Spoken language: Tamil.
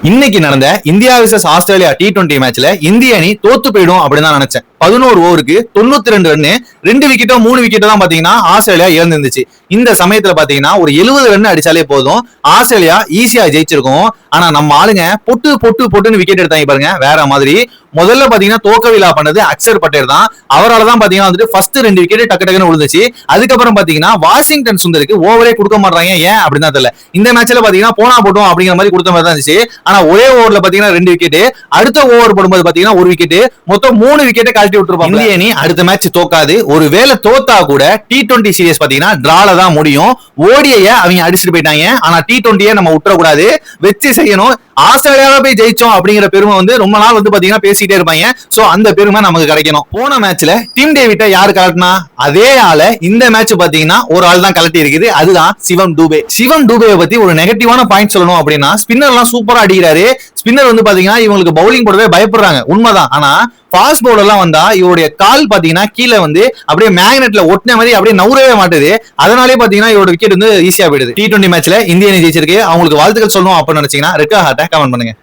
இன்னைக்கு நடந்த இந்தியா விசஸ் ஆஸ்திரேலியா T20 மேட்ச்ல இந்திய அணி தோத்து போயிடும் அப்படின்னு தான் நினைச்சேன். 11 ஓவருக்கு 92 ரன், 2 விக்கெட்டோ 3 விக்கெட்டோ தான் பாத்தீங்கன்னா ஆஸ்திரேலியா இழந்திருந்துச்சு. இந்த சமயத்துல பாத்தீங்கன்னா ஒரு 70 ரன் அடிச்சாலே போதும், ஆஸ்திரேலியா ஈஸியா ஜெயிச்சிருக்கும். ஆனா நம்ம ஆளுங்க பொட்டு பொட்டு பொட்டுன்னு விக்கெட் எடுத்தாங்க பாருங்க, வேற மாதிரி. முதல்ல பாத்தீங்கன்னா தோக்கவிழா பண்ணது அக்ஷர் பட்டேல் தான். அவரால் தான் பாத்தீங்கன்னா வந்துட்டு ஃபர்ஸ்ட் 2 விக்கெட் டக்கு டக்குன்னு விழுந்துச்சு. அதுக்கப்புறம் பாத்தீங்கன்னா வாஷிங்டன் சுந்தருக்கு ஓவரே கொடுக்க மாட்டாங்க, ஏன் அப்படின்னு தெரியல. இந்த மேட்ச்ல பாத்தீங்கன்னா போனா போட்டோம் அப்படிங்கிற மாதிரி கொடுத்த மாதிரி தான் இருந்துச்சு. ஆனா ஒரே ஓவர்ல பாத்தீங்கன்னா 2 விக்கெட், அடுத்த ஓவர் போடும்போது பாத்தீங்கன்னா 1 விக்கெட், மொத்தம் 3 விக்கெட் கழட்டி விட்டுருப்பாங்க. இந்திய அணி அடுத்த மேட்ச் தோக்காது. ஒருவேளை தோத்தா கூட T20 சீரிஸ் பாத்தீங்கன்னா டிரால தான் முடியும். ஓடிஐ அவங்க அடிச்சுட்டு போயிட்டாங்க. ஆனா T20 நம்ம விட்டுறக்கூடாது, வச்சு செய்யணும். ஆஸ்திரேலியாவை போய் ஜெயிச்சோம் அப்படிங்கிற பெருமை வந்து ரொம்ப நாள் வந்து பாத்தீங்கன்னா பேசிட்டே இருப்பாங்க. சோ அந்த பெருமை நமக்கு கிடைக்கணும். போன மேட்ச்ல டீம் டேவிட்டை யாரு கலட்டினா, அதே ஆள இந்த மேட்ச் பாத்தீங்கன்னா ஒரு ஆள் தான் கலட்டி இருக்குது, அதுதான் சிவம் டூபே. சிவம் டூபே பத்தி ஒரு நெகட்டிவான பாயிண்ட் சொல்லணும் அப்படின்னா, ஸ்பின்னர் எல்லாம் சூப்பரா அடிக்கிறாரு. ஸ்பின்னர் வந்து பாத்தீங்கன்னா இவங்களுக்கு பவுலிங் போடவே பயப்படுறாங்க, உண்மைதான். ஆனா ஃபாஸ்ட் பவுலர் எல்லாம் வந்தா இவருடைய கால் பாத்தீங்கன்னா கீழே வந்து அப்படியே மேக்னெட்ல ஒட்டின மாதிரி அப்படியே நவுறவே மாட்டுது. அதனாலே பாத்தீங்கன்னா இவரோட விக்கெட் வந்து ஈஸியா போயிடுது. T20 மேட்ச்ல இந்திய அணி ஜெயிச்சிருக்கு. அவங்களுக்கு வாழ்த்துக்கள் சொல்லணும் அப்படின்னு நினைச்சீங்கன்னா ரெட் ஹார்ட்டை கமெண்ட் பண்ணுங்க.